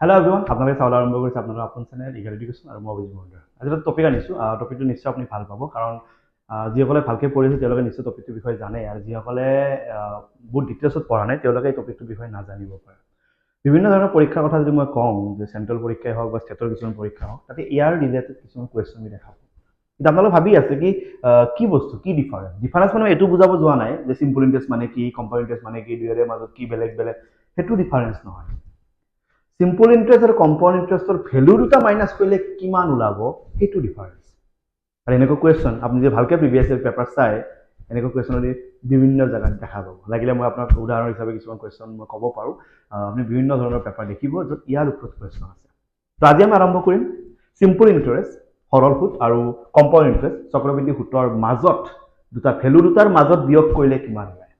Hello' everyone, আপোনালোকে চাবলৈ আৰম্ভ কৰিছে আপোনাৰ আপোন চেনেল ইগল এডুকেশ্যন আৰু মই অভিজিত মহন্তৰ। আজি এটা টপিক আনিছোঁ। টপিকটো নিশ্চয় আপুনি ভাল পাব, কাৰণ যিসকলে ভালকৈ পঢ়িছে তেওঁলোকে নিশ্চয় টপিকটোৰ বিষয়ে জানে, আৰু যিসকলে বহুত ডিটেইলছত পঢ়া নাই তেওঁলোকে এই টপিকটোৰ বিষয়ে নাজানিব পাৰে। বিভিন্ন ধৰণৰ পৰীক্ষাৰ কথা যদি মই কওঁ, যে চেণ্ট্ৰেল পৰীক্ষাই হওক বা ষ্টেটৰ কিছুমান পৰীক্ষা হওক, তাতে ইয়াৰ ৰিলেটেড কিছুমান কুৱেশ্যন আমি দেখা পাওঁ। এতিয়া আপোনালোকে ভাবি আছে কি বস্তু, কি ডিফাৰেঞ্চ মানে এইটো বুজাব যোৱা নাই যে চিম্পল ইণ্টাৰেষ্ট মানে কি, কম্পাউণ্ড ইণ্টাৰেষ্ট মানে কি, দুয়োৰে মাজত কি বেলেগ বেলেগ, সেইটো ডিফাৰেঞ্চ নহয়। চিম্পল ইণ্টাৰেষ্ট আৰু কম্পাউণ্ড ইণ্টাৰেষ্টৰ ভেলু দুটা মাইনাছ কৰিলে কিমান ওলাব, সেইটো ডিফাৰেঞ্চ। আৰু এনেকুৱা কুৱেশ্যন আপুনি যদি ভালকৈ প্ৰিভিয়াছ ইয়েৰ পেপাৰ চাই, এনেকুৱা কুৱেশ্যন যদি বিভিন্ন জেগাত দেখা পাব। লাগিলে মই আপোনাক উদাহৰণ হিচাপে কিছুমান কুৱেশ্যন মই ক'ব পাৰোঁ। আপুনি বিভিন্ন ধৰণৰ পেপাৰ দেখিব য'ত ইয়াৰ ওপৰত কুৱেশ্যন আছে। তো আজি আমি আৰম্ভ কৰিম চিম্পল ইণ্টাৰেষ্ট, সৰল সুদ, আৰু কম্পাউণ্ড ইণ্টাৰেষ্ট, চক্ৰবৃদ্ধি সুতৰ মাজত দুটা ভেলু দুটাৰ মাজত বিয়োগ কৰিলে কিমান ওলায়।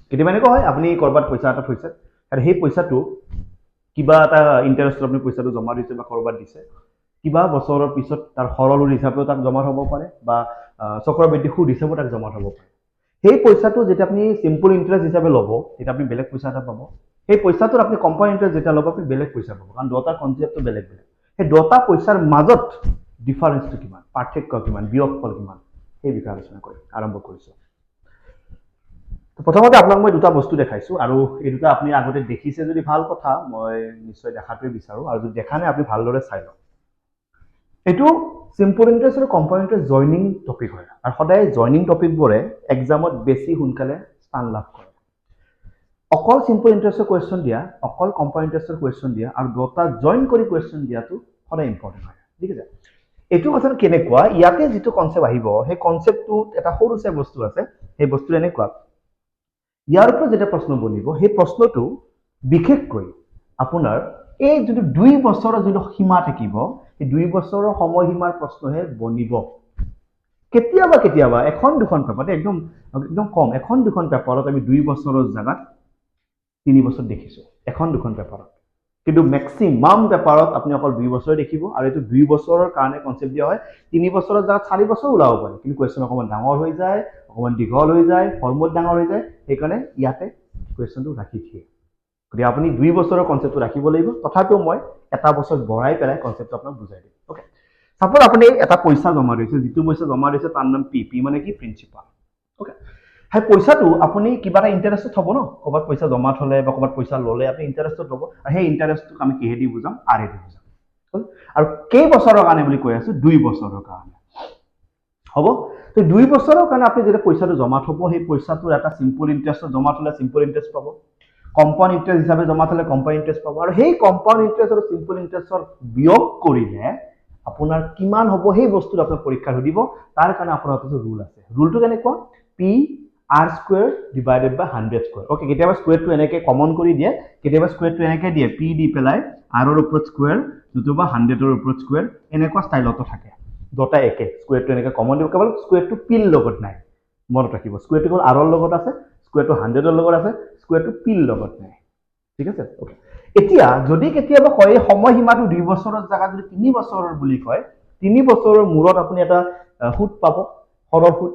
কেতিয়াবা এনেকুৱা হয়, আপুনি ক'ৰবাত পইচা এটা থৈছে আৰু সেই পইচাটো কিবা এটা ইণ্টাৰেষ্টত আপুনি পইচাটো জমা দিছে বা ক'ৰবাত দিছে, কিবা বছৰৰ পিছত তাৰ সৰল সুদ হিচাপেও তাক জমা হ'ব পাৰে, বা চক্ৰবৃদ্ধি সুদ হিচাপেও তাক জমা হ'ব পাৰে। সেই পইচাটো যেতিয়া আপুনি চিম্পল ইণ্টাৰেষ্ট হিচাপে ল'ব, তেতিয়া আপুনি বেলেগ পইচা এটা পাব। সেই পইচাটোত আপুনি কম্পাউণ্ড ইণ্টাৰেষ্ট যেতিয়া ল'ব, আপুনি বেলেগ পইচা পাব, কাৰণ দুটা কনচেপ্টটো বেলেগ বেলেগ। সেই দুটা পইচাৰ মাজত ডিফাৰেঞ্চটো কিমান, পাৰ্থক্য কিমান, বিয়োগফল কিমান, সেই বিষয়ে আলোচনা কৰি আৰম্ভ কৰিছোঁ। প্ৰথমতে আপোনাক মই দুটা বস্তু দেখাইছোঁ, আৰু এই দুটা আপুনি আগতে দেখিছে যদি ভাল কথা, মই নিশ্চয় দেখাটোৱে বিচাৰোঁ, আৰু যদি দেখা নাই আপুনি ভালদৰে চাই লওক। এইটো চিম্পল ইণ্টাৰেষ্ট আৰু কম্পাউণ্ড ইণ্টাৰেষ্ট জইনিং টপিক হয়, আৰু সদায় জইনিং টপিকবোৰে এক্সামত বেছি সোনকালে স্থান লাভ কৰে। অকল চিম্পল ইণ্টাৰেষ্টৰ কুৱেশ্যন দিয়া, অকল কম্পাউণ্ড ইণ্টাৰেষ্টৰ কুৱেশ্যন দিয়া, আৰু দুটা জইন কৰি কুৱেশ্যন দিয়াটো সদায় ইম্পৰ্টেণ্ট হয়। ঠিক আছে, এইটো কথা কেনেকুৱা, ইয়াতে যিটো কনচেপ্ট আহিব, সেই কনচেপ্টটোত এটা সৰু চাই বস্তু আছে। সেই বস্তুটো এনেকুৱা, ইয়াৰ ওপৰত যেতিয়া প্ৰশ্ন বনিব, সেই প্ৰশ্নটো বিশেষকৈ আপোনাৰ এই যিটো 2 বছৰৰ যিটো সীমা থাকিব, সেই 2 বছৰৰ সময়সীমাৰ প্ৰশ্নহে বনিব। কেতিয়াবা কেতিয়াবা এখন দুখন পেপাৰত, একদম একদম কম এখন দুখন পেপাৰত আমি 2 বছৰৰ জেগাত 3 বছৰ দেখিছোঁ, এখন দুখন পেপাৰত। কিন্তু মেক্সিমাম পেপাৰত আপুনি অকল 2 বছৰে দেখিব, আৰু এইটো 2 বছৰৰ কাৰণে কনচেপ্ট দিয়া হয়। 3 বছৰৰ জেগাত 4 বছৰ ওলাব পাৰে, কিন্তু কুৱেশ্যন অকণমান ডাঙৰ হৈ যায়, অকণমান দীঘল হৈ যায়, ফৰ্মুলা ডাঙৰ হৈ যায়, সেইকাৰণে ইয়াতে কুৱেশ্যনটো ৰাখি দিয়ে। গতিকে আপুনি 2 বছৰৰ কনচেপ্টটো ৰাখিব লাগিব, তথাপিও মই এটা বছৰ বঢ়াই পেলাই কনচেপ্টটো আপোনাক বুজাই দিম। অ'কে, চাপোজ আপুনি এটা পইচা জমা দিছে, যিটো পইচা জমা দিছে তাৰ নাম পি মানে কি, প্ৰিন্সিপাল। অ'কে, সেই পইচাটো আপুনি কিবা এটা ইণ্টাৰেষ্টত থ'ব ন, ক'ৰবাত পইচা জমা থ'লে বা ক'ৰবাত পইচা ল'লে আপুনি ইণ্টাৰেষ্টত ল'ব, আৰু সেই ইণ্টাৰেষ্টটোক আমি কিহেদি বুজাম, আৰেদি বুজাম। আৰু কেইবছৰৰ কাৰণে বুলি কৈ আছোঁ, 2 বছৰৰ কাৰণে। হ'ব, তো 2 বছৰৰ কাৰণে আপুনি যেতিয়া পইচাটো জমা থ'ব, সেই পইচাটোৰ এটা চিম্পল ইণ্টাৰেষ্টত জমা থ'লে চিম্পল ইণ্টাৰেষ্ট পাব, কম্পাউণ্ড ইণ্টাৰেষ্ট হিচাপে জমা থ'লে কম্পাউণ্ড ইণ্টাৰেষ্ট পাব, আৰু সেই কম্পাউণ্ড ইণ্টাৰেষ্ট আৰু চিম্পল ইণ্টাৰেষ্টৰ বিয়োগ কৰিলে আপোনাৰ কিমান হ'ব, সেই বস্তুটো আপোনাৰ পৰীক্ষা সুধিব। তাৰ কাৰণে আপোনাৰ এটা ৰুল আছে। ৰুলটো কেনেকুৱা, P R square divided by 100 square. Okay, কেতিয়াবা স্কুৱেৰটো এনেকৈ কমন কৰি দিয়ে, কেতিয়াবা স্কুৱেৰটো এনেকৈ দিয়ে, পি দি পেলাই আৰৰ ওপৰত স্কুৱেৰ, নতুবা 100ৰ ওপৰত স্কুৱেৰ, এনেকুৱা ষ্টাইলতো থাকে। দুটা একে, স্কুৱেৰটো এনেকৈ কমন দিব, কেৱল স্কুৱেৰটো পিৰ লগত নাই, মনত ৰাখিব। স্কুৱেৰটো কেৱল আৰৰ লগত আছে, স্কুৱেৰটো 100ৰ লগত আছে, স্কুৱেৰটো পিৰ লগত নাই। ঠিক আছে, অ'কে। এতিয়া যদি কেতিয়াবা কয় এই সময়সীমাটো 2 বছৰৰ জেগাত যদি 3 বছৰৰ বুলি কয়, 3 বছৰৰ মূৰত আপুনি এটা সুদ পাব, সৰল সুদ।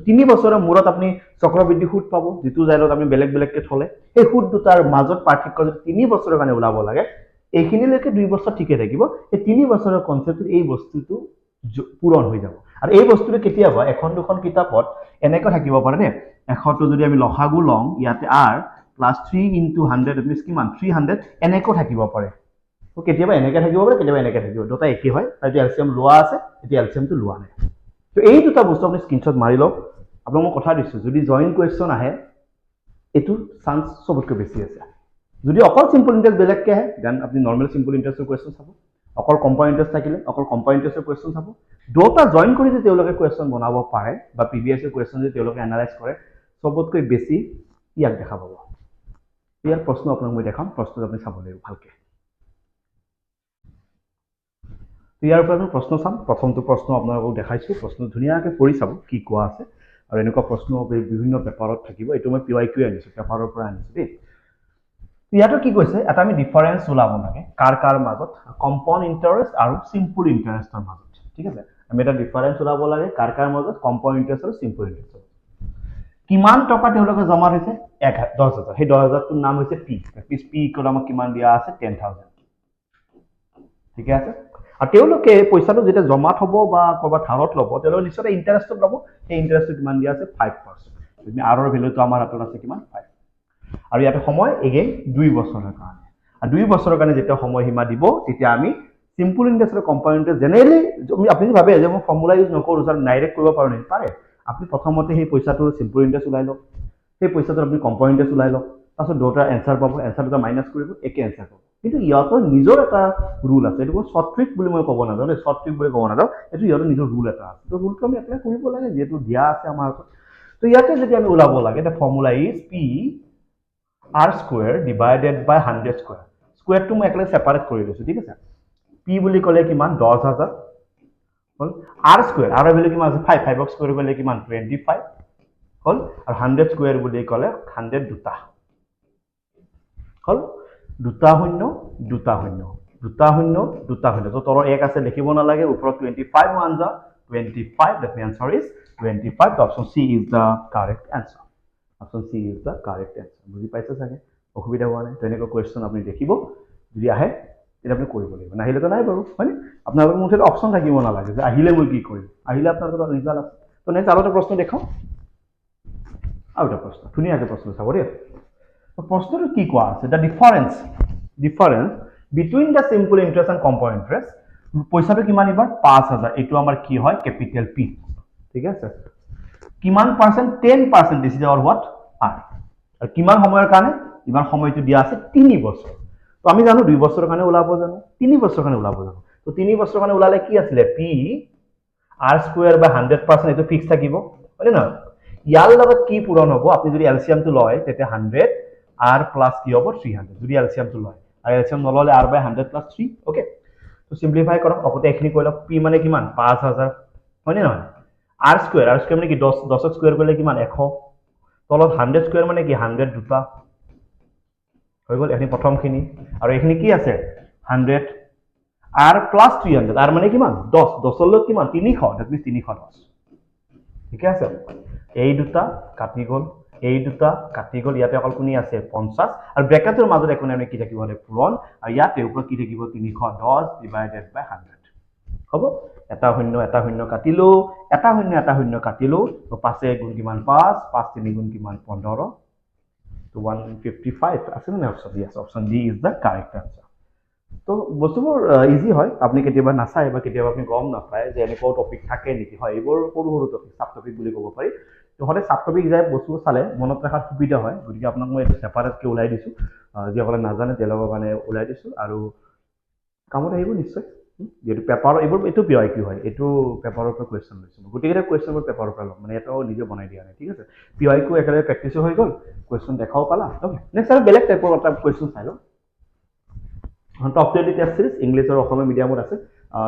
3 বছৰৰ মূৰত আপুনি চক্ৰবৃদ্ধি সুদ পাব, যিটো জাইলত আপুনি বেলেগ বেলেগকৈ থ'লে। সেই সুদ দুটাৰ মাজত পাৰ্থক্য যদি 3 বছৰৰ কাৰণে ওলাব লাগে, এইখিনিলৈকে 2 বছৰ ঠিকে থাকিব, এই 3 বছৰৰ কনচেপ্টত এই বস্তুটো পূৰণ হৈ যাব। আৰু এই বস্তুটো কেতিয়াবা এখন দুখন কিতাপত এনেকৈ থাকিব পাৰে নে, 100টো যদি আমি লসাগু লওঁ, ইয়াতে আৰ প্লাছ 3 ইনটু 100 মিনছ কিমান, 300, এনেকৈ থাকিব পাৰে। কেতিয়াবা এনেকৈ থাকিব পাৰে, কেতিয়াবা এনেকৈ থাকিব, দুটা একেই হয়। এইটো এলচিএম লোৱা আছে, এতিয়া এলচিএমটো লোৱা নাই। তো এই দুটা বস্তু আপুনি স্ক্ৰীনশ্বট মাৰি লওক। আপোনাক মই কথা দিছোঁ, যদি জইন কুৱেশ্যন আহে, এইটো চান্স চবতকৈ বেছি আছে। যদি অকল চিম্পল ইণ্টাৰেষ্ট বেলেগকৈ আহে, দেন আপুনি নৰ্মেল চিম্পল ইণ্টাৰেষ্টৰ কুৱেশ্যন চাব। অকল কম্পাউণ্ড ইণ্টাৰেষ্ট থাকিলে অকল কম্পাউণ্ড ইণ্টাৰেষ্টৰ কুৱেশ্যন চাব। দুটা জইন কৰি যদি তেওঁলোকে কুৱেশ্যন বনাব পাৰে, বা প্ৰিভিয়াছ কুৱেশ্যন যদি তেওঁলোকে এনালাইজ কৰে, চবতকৈ বেছি ইয়াক দেখা পাব। ইয়াৰ প্ৰশ্ন আপোনাক মই দেখাম, প্ৰশ্নটো আপুনি চাব লাগিব ভালকৈ। ইয়াৰ পৰা আমি প্ৰশ্ন চাম। প্ৰথমটো প্ৰশ্ন আপোনালোকক দেখাইছোঁ, প্ৰশ্ন ধুনীয়াকৈ পঢ়ি চাব কি কোৱা আছে, আৰু এনেকুৱা প্ৰশ্ন বিভিন্ন পেপাৰত থাকিব। এইটো মই PYQ আনিছোঁ, পেপাৰৰ পৰা আনিছোঁ দেই। ইয়াতো কি কৈছে, এটা আমি ডিফাৰেঞ্চ ওলাব লাগে কাৰ কাৰ মাজত, কম্পাউণ্ড ইণ্টাৰেষ্ট আৰু চিম্পল ইণ্টাৰেষ্টৰ মাজত। ঠিক আছে, আমি এটা ডিফাৰেঞ্চ ওলাব লাগে কাৰ কাৰ মাজত, কম্পাউণ্ড ইণ্টাৰেষ্ট আৰু চিম্পল ইণ্টাৰেষ্টৰ। কিমান টকা তেওঁলোকে জমা থৈছে, 10,000। সেই 10,000টোৰ নাম হৈছে পি। পি ইকুৱেল আমাক কিমান দিয়া আছে, 10,000। ঠিক আছে আৰু তেওঁলোকে পইচাটো যেতিয়া জমা থব বা কৰবাত ধাৰত ল'ব তেওঁলোকে নিশ্চয় ইণ্টাৰেষ্টত ল'ব সেই ইণ্টাৰেষ্টটো কিমান দিয়া আছে 5% তুমি আৰৰ ভেলুটো আমাৰ হাতত আছে কিমান 5 আৰু ইয়াতে সময় এগেইন 2 বছৰৰ কাৰণে আৰু 2 বছৰৰ কাৰণে যেতিয়া সময়সীমা দিব তেতিয়া আমি সিম্পল ইন্টাৰেস্ট আৰু কম্পাউন্ড ইন্টাৰেস্ট জেনাৰেলি আপুনি ভাবে যে মই ফৰ্মুলা ইউজ নকৰো স্যাৰ ডাইৰেক্ট কৰিব পাৰো নেকি পাৰে আপুনি প্ৰথমতে সেই পইচাটো সিম্পল ইন্টাৰেস্ট ওলাই লওক সেই পইচাটো আপুনি কম্পাউন্ড ইন্টাৰেস্ট ওলাই লওক তাৰপিছত দুটা এনসাৰ পাব এনসাৰ দুটা মাইনাস কৰিব একে এনসাৰ পাব কিন্তু ইহঁতৰ নিজৰ এটা ৰুল আছে এইটো শৰ্ট ট্ৰিক বুলি মই ক'ব নাযাওঁ শৰ্ট ট্ৰিক বুলি ক'ব নাযাওঁ এইটো ইহঁতৰ নিজৰ ৰুল এটা আছে তো ৰুলটো আমি এপ্লাই কৰিব লাগে যেহেতু দিয়া আছে আমাৰ হাতত তো ইয়াতে যদি আমি ওলাব লাগে এটা formula is P r square divided by 100 square স্কয়াৰটো মই একেলগে সেপাৰেট কৰি লৈছো ঠিক আছে p বুলি ক'লে কিমান 10000 হল r স্কয়াৰ r ভ্যালু কিমান আছে 5 5 স্কয়াৰ কৰিলে কিমান 25 হল আৰু 100 স্কয়াৰ বুলি ক'লে 100 দুটা হল দুটা শূন্য দুটা শূন্য দুটা শূন্য দুটা শূন্য তো তলৰ এক আছে লিখিব নালাগে ওপৰত 25 ওয়ান যা 25 the answer is 25 option C is the correct answer option C is the correct answer বুজি পাইছে চাগে অসুবিধা হোৱা নাই তেনেকৈ কোৱেশ্চন আপুনি দেখিব যদি আহে এটা আপনি কৰিব লাগিব নাহিলে তো নাই বাৰু হয় আপোনাৰ মুঠতে অপশন থাকিব নালাগে যে আহিলে মই কি কৰিম আহিলে আপোনাৰ তো ৰিজাল্ট আছে তো নেক্সট আৰু এটা প্ৰশ্ন দেখাও আৰু এটা প্ৰশ্ন ধুনীয়াকৈ প্ৰশ্ন চাব দেই প্ৰশ্নটো কি কোৱা আছে the difference between the simple interest and compound interest পইচাটো কিমান এবাৰ 5000 এটো আমাৰ কি হয় ক্যাপিটাল পি ঠিক আছে কিমান পাৰ্সেন্ট 10% দিছে আৰ হোয়াট আৰ আৰ কিমান সময়ৰ কাৰণে ইমান সময়টো দিয়া আছে 3 বছৰ তো আমি জানো 2 বছৰৰ কাৰণে ওলাব জানো 3 বছৰৰ কাৰণে ওলাব জানো তো 3 বছৰৰ কাৰণে ওলালে কি আছিল পি r স্কয়াৰ বাই 100% এটো ফিক্স থাকিব হয় না ইয়াৰ লগত কি পূৰণ হ'ব আপুনি যদি এলসিএম টো লয় তেতিয়া 100 r প্লাস কি হ'ব 300 যদি এলসিএম টো লয় আর এলসিএম নললে r বাই 100 প্লাস 3 ওকে তো সিম্পলিফাই কৰক অকতে এখিনি কৈ লওক p মানে কিমান 5000 হয় না r স্কয়াৰ মানে কি 10 স্কয়াৰ কৰিলে কিমান 100 তলত 100 স্কয়াৰ মানে কি 100 দুটা হৈ গল এখিনি প্ৰথমখিনি আৰু এখিনি কি আছে 100 r প্লাস 300 r মানে কিমান 10 10 লৈ কিমান 300 দ্যাট মিন্স 310 ঠিক আছে এই দুটা কাটি গল এই দুটা কাটি গল ইয়াতে অকল কোনি আছে 50 আৰু ব্ৰেকেটৰ মাজত একোনে আমি কি থাকিব হলে পূৰণ আৰু ইয়াতে ওপৰত কি থাকিব 310 ডিভাইডেড বাই 100 হ'ব এটা শূন্য কাটিলো এটা শূন্য কাটিলো তো 5 গুণ কিমান 5 5 3 গুণ কিমান 15 তো 155 আছে না অপশন ডি আছে option D is the correct answer তো বস্তুবোৰ ইজি হয় আপনি কেতিয়াবা নাচায় বা কেতিয়াবা আপনি গম নাপায় যে এনেকুৱা টপিক থাকে নেকি হয় এইবোৰ সৰু সৰু টপিক সাব টপিক বুলি ক'ব পাৰি তো হলে সাব টপিক যায় বস্তু চালে মনত ৰাখাৰ সুবিধা হয় গতিকে আপোনাক মই সেপাৰেটকে ওলাই দিছো যিসকলে নাজানে তেওঁলোকৰ কাৰণে ওলাই দিছো আৰু কামত আহিব নিশ্চয় যেটো পেপাৰ এইটো পিআই কিউ হয় এইটো পেপাৰৰ পৰা কোৱেশ্চন লৈছো গতিকে কোৱেশ্চনবোৰ পেপাৰৰ পৰা লম মানে এটাও নিজে বনাই দিয়া নাই ঠিক আছে পিআই কিউ একেবাৰে প্ৰেক্টিছ হৈ গল কোৱেশ্চন দেখাও পালা ওকে নেক্সট আৰু বেলেগ টাইপৰ এটা কোৱেশ্চন চাই লওঁ টপ 20 টেষ্ট সিৰিজ ইংলিছ আৰু অসমীয়া মিডিয়ামত আছে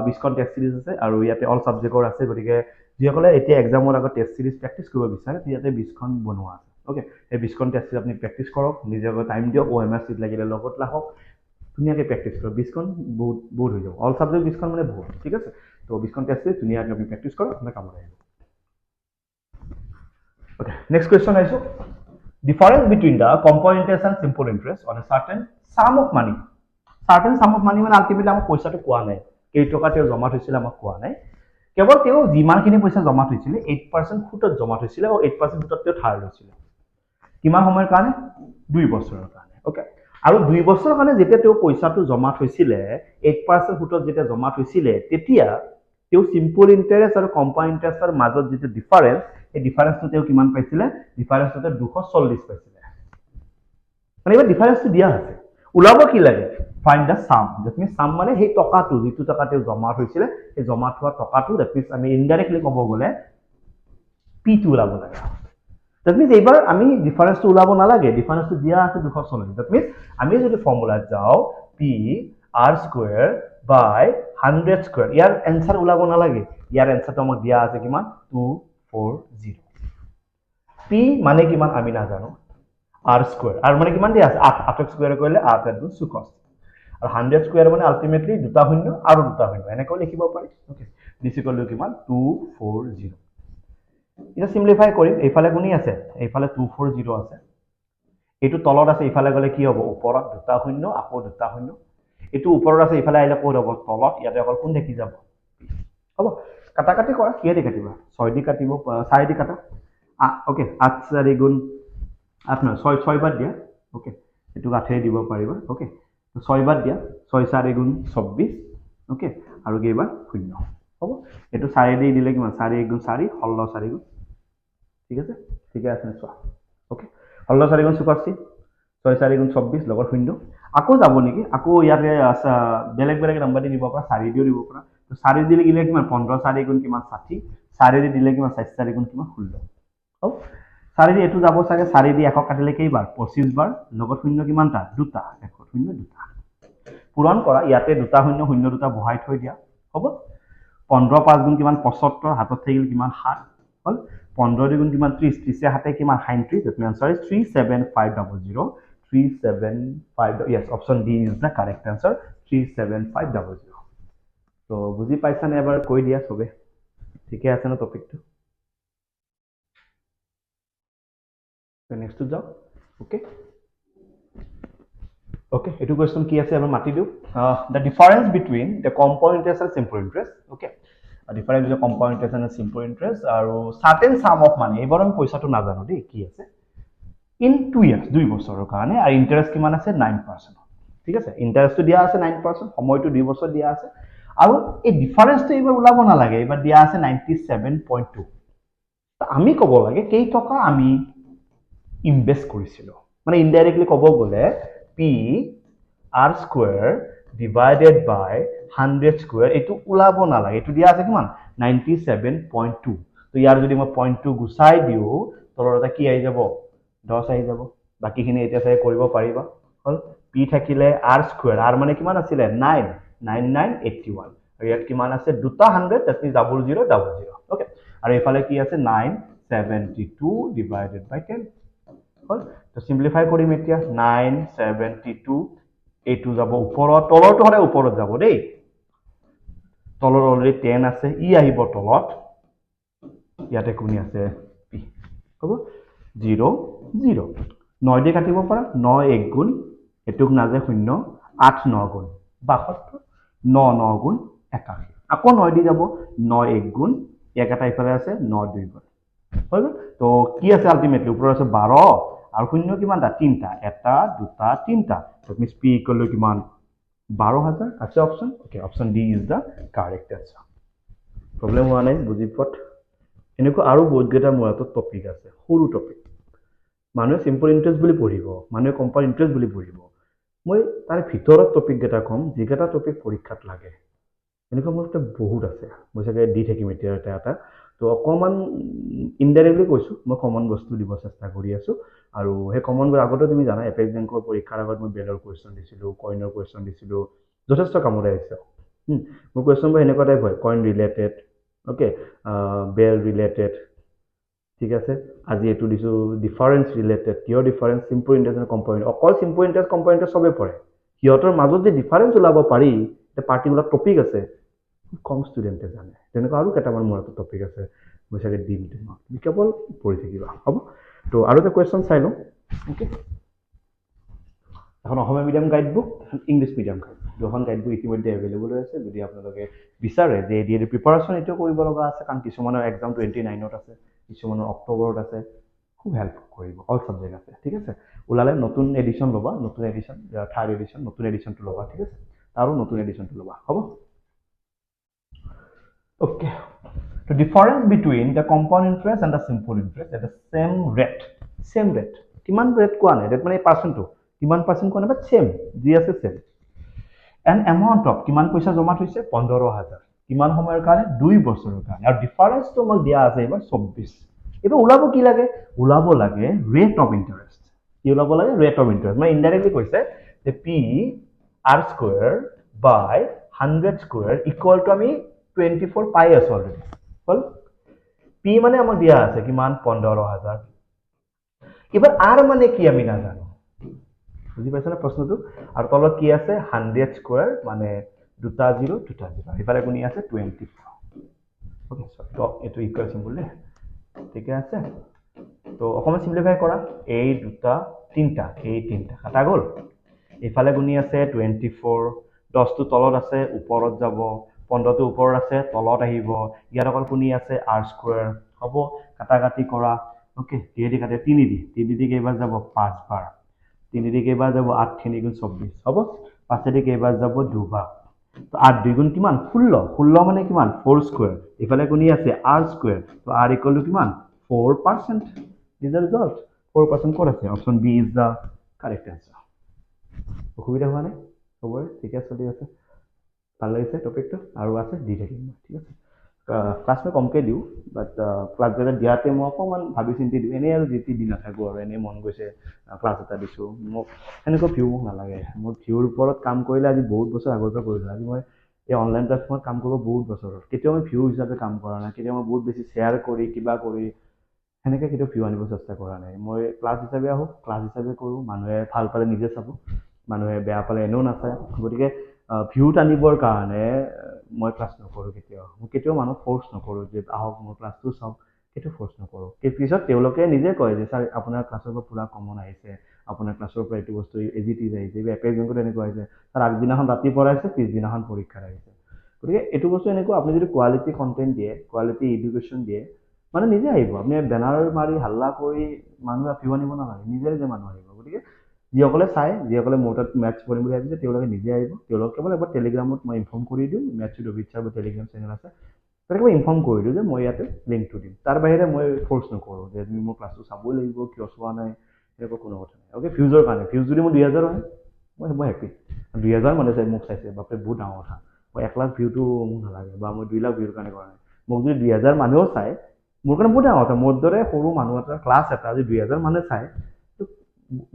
20খন টেষ্ট সিৰিজ আছে আৰু ইয়াতে অল সাবজেক্টৰ আছে গতিকে যিসকলে এতিয়া এক্সামৰ আগত টেষ্ট সিৰিজ প্ৰেক্টিছ কৰিব বিচাৰে ইয়াতে 20খন বনোৱা আছে ওকে এই 20খন টেষ্ট সিৰিজ আপুনি প্ৰেক্টিছ কৰক নিজকে টাইম দিয়ক ওএমআৰ সিট লাগিলে লগত লাহক ধুনীয়াকৈ প্ৰেক্টিছ কৰক 20খন বহুত হৈ যাব অল সাবজেক্ট 20খন মানে বহুত ঠিক আছে তো 20খন টেষ্ট সিৰিজ ধুনীয়াকৈ আপুনি প্ৰেক্টিছ কৰক আপোনাৰ কামত আহিব ওকে নেক্সট কোৱেশ্চন আহিছো difference between the compound interest and simple interest on a certain sum of money certain sum of money মানে আলটিমেটলি আমাক পইচাটো কোৱা নাই কেই টকা তেওঁ জমা থৈছিল আমাক কোৱা নাই কেৱল তেওঁ যিমানখিনি পইচা জমা থৈছিল 8% সুতত জমা থৈছিল আৰু 8% সুতত তেওঁ ধাৰ লৈছিল কিমান সময়ৰ কাৰণে 2 বছৰৰ কাৰণে ওকে আৰু 2 বছৰৰ কাৰণে যেতিয়া তেওঁ পইচাটো জমা থৈছিল 8% সুতত যেতিয়া জমা থৈছিল তেতিয়া তেওঁ সিম্পল ইন্টারেস্ট আৰু কম্পাউন্ড ইন্টাৰেস্টৰ মাজত যেটো ডিফাৰেন্স এই ডিফাৰেন্সটো তেওঁ কিমান পাইছিল ডিফাৰেন্সটো 240 পাইছিল মানে এই ডিফাৰেন্সটো দিয়া আছে ওলাব কি লাগে find the sum that means sum মানে সেই টকাটো যেটো টকা তেওঁ জমা থৈছিল এই জমা থোৱা টকাটো দ্যাট মিন্স আমি ইনডাইৰেক্টলি ক'ব গলে পি টো ওলাব লাগে দ্যাট মিন্স এইবাৰ আমি ডিফাৰেন্সটো ওলাব নালাগে ডিফাৰেন্সটো দিয়া আছে 240 দ্যাট মিন্স আমি যদি ফৰ্মুলাত যাও পি r স্কয়াৰ বাই 100 স্কয়াৰ ইয়াৰ এনসাৰ ওলাব নালাগে ইয়াৰ এনসাৰটো আমাক দিয়া আছে কিমান 240 p মানে কিমান আমি নাজানো r স্কয়াৰ r মানে কিমান দিয়া আছে 8 8 স্কয়াৰ কৰিলে 8 আৰু 2 cos আৰু 100 স্কয়াৰ মানে আলটিমেটলি দুটা শূন্য আৰু দুটা শূন্য এনেকৈ লিখিব পাৰি ওকে দিস ইকুয়াল টু কিমান 240 এটা সিম্পলিফাই কৰিম এইফালে কোনি আছে এইফালে 240 আছে এইটো তলত আছে এইফালে গলে কি হ'ব ওপৰত দুটা শূন্য আকৌ দুটা শূন্য এইটো ওপৰত আছে ইফালে আহিলে ক'ত হ'ব তলত ইয়াতে অকল কোন দেখি যাব হ'ব কাটা কাটি কৰা কিহে দি কাটিবা 6 দি কাটিব 4 দি কাটা ওকে 8 4 গুণ 8 নহয় 6 বাদ দিয়া ওকে এইটো 8 দিব পাৰিবা ওকে 6 বাদ দিয়া 6 4 গুণ 24 ওকে আৰু কেইবাৰ 0 হ'ব এইটো 4 দি দিলে কিমান 4 গুণ 4 16 4 গুণ ঠিক আছে ঠিকে আছে চোৱা ওকে 16 4 গুণ 84 6 4 গুণ 24 লগত 0 আকৌ যাব নেকি আকৌ ইয়াতে বেলেগ বেলেগ নাম্বাৰ দি দিব পৰা 4 দিও দিব পৰা তো 4 দিলে কিমান 15 4 গুণ কিমান 60 4 দি দিলে কিমান 4 4 গুণ কিমান 16 হ'ব 4 দি এইটো যাব চাগে 4 দি 100 কাটিলে কেইবাৰ 25 বাৰ লগত 0 কিমানটা দুটা 100 0 দুটা পূৰণ কৰা ইয়াতে দুটা 0 0 দুটা বহাই থৈ দিয়া হ'ব 15 5 গুণ কিমান 75 হাতত থাকিল কিমান 7 হল 15 গুণ কিমান 30 30 হাতে কিমান 37 that means answer is 37500 375 yes option D is the correct answer 37500 তো বুজি পাইছানে এবাৰ কৈ দিয়া সবে ঠিকে আছে না টপিকটো তো নেক্সট যাও okay okay etu question ki ase amar mati diu the difference between the compound interest and simple interest okay a difference between compound interest and simple interest aru certain sum of money ebar ami paisa to na jano de ki ase in 2 years 2 বছৰৰ কাৰণে আৰু interest কিমান আছে 9% ঠিক আছে interest তো দিয়া আছে 9% সময় তো 2 বছৰ দিয়া আছে আৰু এই ডিফাৰেন্স তো এবাৰ ওলাব না লাগে এবাৰ দিয়া আছে 97.2 আমি কব লাগে কেই টকা আমি ইনভেস্ট কৰিছিলো মানে ইনডাইৰেক্টলি কব গলে P R square divided by 100 square এটো ওলাব না লাগে এটো দিয়া আছে কিমান 97.2 তো ইয়াৰ যদি মই 0.2 গুছাই দিও তলৰটা কি আহি যাব 10 আহি যাব বাকিখিনি এতিয়া চাই কৰিব পাৰিবা হল P থাকিলে R square R মানে কিমান আছিল 9 9981 আৰু ইয়াত কিমান আছে দুটা 100 that means 0000 okay আৰু এফালে কি আছে 972 divided by 10 হল তো সিম্পলিফাই কৰিম এতিয়া 972 এইটো যাব ওপৰত তলৰটো হলে ওপৰত যাব দেই তলৰ অলৰেডি 10 আছে ই আহিব তলত ইয়াতে কোনি আছে p হ'ব 0 0 9 দি কাটিব পাৰা 9 1 গুণ এটুক না যে 0 8 9 গুণ 72 9 9 গুণ 81 আকৌ 9 দি যাব 9 1 গুণ এক এটা ইফালে আছে 9 2 গুণ হৈ গল তো কি আছে আলটিমেটলি ওপৰত আছে 12 আৰু 0 কিমানটা তিনটা এটা দুটা তিনটা that means p equal to কিমান 12000 আছে option okay option D is the correct answer problem হোৱা নাই বুজি পট এনেকুৱা আৰু বহুত গেটা মোৰাটো টপিক আছে সৰু টপিক মানুহে সিম্পল ইন্টাৰেস্ট বুলি পঢ়িব মানুহে কম্পাউন্ড ইন্টাৰেস্ট বুলি পঢ়িব মই তাৰ ভিতৰত টপিক গেটা কম যিগেটা টপিক পৰীক্ষাত লাগে এনেকুৱা মোৰ বহুত আছে মই চাগে দি থাকিম এতিয়া এটা তো অকমান ইনডাইৰেক্টলি কৈছো মই কমন বস্তু দিব চেষ্টা কৰি আছো আৰু হে কমন আগতে তুমি জানা এপেক্স বেংকৰ পৰীক্ষাৰ আগত মই বেলৰ কোৱেশ্চন দিছিলো কইনৰ কোৱেশ্চন দিছিলো যথেষ্ট কামত আহিছে মোৰ কোৱেশ্চন বা এনেকুৱা টাইপ হয় coin related okay bell related ঠিক আছে আজি এটো দিছো ডিফারেন্স রিলেটেড কিয় difference simple interest and compound অকল সিম্পল ইন্টারেস্ট কম্পাউন্ড ইন্টারেস্ট সবে পড়ে সিহঁতৰ মাজত যে ডিফাৰেন্স ওলাব পাৰি এটা পাৰ্টিকুলাৰ টপিক আছে কম ষ্টুডেন্টে জানে তেনেকুৱা আৰু কেইটামান মোৰটো টপিক আছে মই চাগে দিম তোমাক তুমি কেৱল পঢ়ি থাকিবা হ'ব তো আৰু এটা কোৱেশ্চন চাই লওঁ ওকে এখন Assamese medium guide book English medium guide দুখন গাইড বুক ইতিমধ্যে এভেইলেবল আছে যদি আপোনালোকে বিচাৰে যে এডিএৰ প্ৰিপাৰেচন এটো কৰিব লগা আছে কাৰণ কিছুমানৰ এক্সাম 29ত আছে কিছুমানৰ অক্টোবৰত আছে খুব হেল্প কৰিব অল সাবজেক্ট আছে ঠিক আছে ওলালে নতুন এডিশন লবা নতুন এডিশন থাৰ্ড এডিশন নতুন এডিশনটো লবা ঠিক আছে তাৰো নতুন এডিশনটো লবা হ'ব okay the difference between the compound interest and the simple interest at the same rate কিমান ৰেট কোৱা নাই ৰেট মানে পাৰ্সেন্ট টো কিমান পাৰ্সেন্ট কোৱা নাই বাট সেম যি আছে সেম an amount of কিমান পইচা জমা থৈছে 15000 কিমান সময়ৰ কাৰণে 2 বছৰৰ কাৰণে আৰু ডিফাৰেন্স তো মোক দিয়া আছে এবাৰ 24 এটো ওলাব কি লাগে ওলাব লাগে ৰেট অফ ইন্টাৰেস্ট কি ওলাব লাগে ৰেট অফ ইন্টাৰেস্ট মানে ইনডাইৰেক্টলি কৈছে যে p r square by 100 square equal to আমি 24 পাই আছে অলৰেডি হল p মানে আমাক দিয়া আছে কিমান 15000 এবাৰ r মানে কি আমি না জানো বুজি পাইছানে প্ৰশ্নটো আৰু তলত কি আছে 100 স্কয়াৰ মানে দুটা 0 ইফালে কোনি আছে 24 ওকে সো এটো ইকুয়াল সিম্বল দে ঠিক আছে তো অকমান সিম্পলিফাই কৰা এই দুটা তিনটা কাটা গল ইফালে কোনি আছে 24 10টো তলত আছে ওপৰত যাব, 15টো ওপৰত আছে তলত আহিব, ইয়াত অকল কোনি আছে r স্কোয়াৰ হ'ব, কাটাকাটি কৰা, ওকে, দিয়ে দি কাটে 3 দি কেইবাৰ যাব 5 বাৰ, 3 দি কেইবাৰ যাব 8 3 গুণ 24 হ'ব, 5 দি কেইবাৰ যাব 2 বাৰ, তো 8 2 গুণ কিমান 16, 16 মানে কিমান 4 স্কোয়াৰ, ইফালে কোনি আছে r স্কোয়াৰ, তো r ইকুৱেল টু কিমান 4%, ইজ দ্য ৰিজাল্ট 4% ক'ত আছে, option B is the correct answer. অসুবিধা হোৱা নাই, চবৰে ঠিকে চলি আছে, ভাল লাগিছে টপিকটো, আৰু আছে দি থাকিম মই, ঠিক আছে। ক্লাছ মই কমকৈ দিওঁ, বাট ক্লাছবিলাক দিয়াতে মই অকণমান ভাবি চিন্তি দিওঁ, এনেই আৰু যি টি দি নাথাকোঁ আৰু, এনেই মন গৈছে ক্লাছ এটা দিছোঁ, মোক সেনেকুৱা ভিউ মোক নালাগে, মোৰ ভিউৰ ওপৰত কাম কৰিলে আজি বহুত বছৰ আগৰ পৰা কৰিলোঁ, আজি মই এই অনলাইন প্লেটফৰ্মত কাম কৰিব বহুত বছৰ, কেতিয়াও মই ভিউ হিচাপে কাম কৰা নাই, কেতিয়াও মই বহুত বেছি শ্বেয়াৰ কৰি কিবা কৰি সেনেকৈ কেতিয়াও ভিউ আনিব চেষ্টা কৰা নাই, মই ক্লাছ হিচাপে আহোঁ, ক্লাছ হিচাপে কৰোঁ, মানুহে ভাল পালে নিজে চাব, মানুহে বেয়া পালে এনেও নাচায়, গতিকে ভিউ টানিবৰ কাৰণে মই ক্লাছ নকৰোঁ কেতিয়াও, মই কেতিয়াও মানুহক ফ'ৰ্চ নকৰোঁ যে আহক মোৰ ক্লাছটো চাওক, কেতিয়াও ফ'ৰ্চ নকৰোঁ, পিছত তেওঁলোকে নিজে কয় যে ছাৰ আপোনাৰ ক্লাছৰ পৰা পূৰা কমন আহিছে, আপোনাৰ ক্লাছৰ পৰা এইটো বস্তু এজি টিজ আহিছে, এপে যোনটো তেনেকুৱা আহিছে, তাৰ আগদিনাখন ৰাতি পঢ়াইছে, পিছদিনাখন পৰীক্ষাত আহিছে, গতিকে এইটো বস্তু এনেকুৱা, আপুনি যদি কোৱালিটি কণ্টেণ্ট দিয়ে, কোৱালিটি এডুকেশ্যন দিয়ে, মানে নিজে আহিব, আপুনি বেনাৰ মাৰি হাল্লা কৰি মানুহে ভিউ আনিব নালাগে, নিজে নিজে মানুহ আহিব, গতিকে যিসকলে চাই, যিসকলে মোৰ তাত মেথছ পঢ়িম বুলি ভাবিছে তেওঁলোকে নিজে আহিব, তেওঁলোকে কেৱল এবাৰ টেলিগ্ৰামত মই ইনফৰ্ম কৰি দিওঁ, maths with Abhit sir Telegram channel আছে, তেনেকৈ ইনফৰ্ম কৰি দিওঁ যে মই ইয়াতে লিংকটো দিম, তাৰ বাহিৰে মই ফ'ৰ্চ নকৰোঁ যে তুমি মোৰ ক্লাছটো চাবই লাগিব, কিয় চোৱা নাই, এনেকুৱা কোনো কথা নাই, অ'কে, ভিউজৰ কাৰণে, ভিউজ যদি মোৰ 2000 হয় মই হেপী, 2000 মানুহে মোক চাইছে, বাপৰে বহুত ডাঙৰ কথা, মই 1 লাখ ভিউটো মোক নালাগে, বা মই 2 লাখ ভিউৰ কাৰণে কৰা নাই, মোক যদি 2000 মানুহেও চায় মোৰ কাৰণে বহুত ডাঙৰ কথা, মোৰ দৰে সৰু মানুহ এটা ক্লাছ এটা যদি 2000 মানুহে চায়,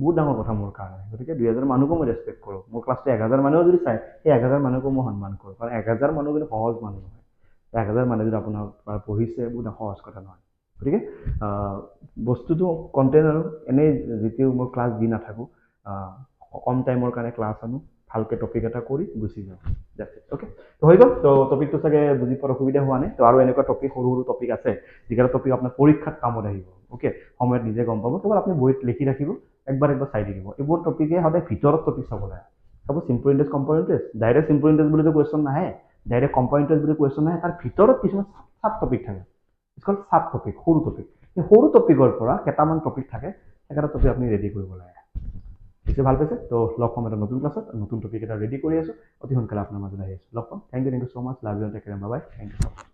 বহুত ডাঙৰ কথা মোৰ কাৰণে, গতিকে 2000 মানুহকো মই ৰেচপেক্ট কৰোঁ, মোৰ ক্লাছটো 1000 মানুহেও যদি চায়, সেই 1000 মানুহকো মই সন্মান কৰোঁ, কাৰণ 1000 মানুহ কিন্তু সহজ মানুহ নহয়, 1000 মানুহে যদি আপোনাৰ পঢ়িছে বহুত সহজ কথা নহয়, গতিকে বস্তুটো কণ্টেণ্ট আৰু এনেই যিটো মই ক্লাছ দি নাথাকোঁ, কম টাইমৰ কাৰণে ক্লাছ আনো, ভালকৈ টপিক এটা কৰি গুচি যাওঁ, অ'কে, তো হৈ গ'ল, তো টপিকটো চাগে বুজি পোৱাৰ অসুবিধা হোৱা নাই, তো আৰু এনেকুৱা টপিক সৰু সৰু টপিক আছে, যিকেইটা টপিক আপোনাৰ পৰীক্ষাত কামত আহিব, অ'কে, সময়ত নিজে গম পাব, কেৱল আপুনি বহীত লিখি ৰাখিব, একবাৰ চাই থাকিব, এইবোৰ টপিকে সদায় ভিতৰত টপিক চাব লাগে, চাব simple interest compound interest, direct simple interest বুলি কুৱেশ্যন নাহে, ডাইৰেক্ট কম্পাউণ্ড ইণ্টাৰেষ্ট বুলি কুৱেশ্যন নাহে, তাৰ ভিতৰত কিছুমান চাব টপিক থাকে, কিছুমান চাব টপিক, সৰু টপিক, সেই সৰু টপিকৰ পৰা কেইটামান টপিক থাকে, সেইকেইটা টপিক আপুনি ৰেডি কৰিব লাগে, পিছে ভাল পাইছে, তো লগ পাম এটা নতুন ক্লাছত, নতুন টপিক এটা ৰেডি কৰি আছোঁ, অতি সোনকালে আপোনাৰ মাজলৈ আহি আছোঁ, লগ পাম, thank you so' much, love you, take care, bye bye, thank U.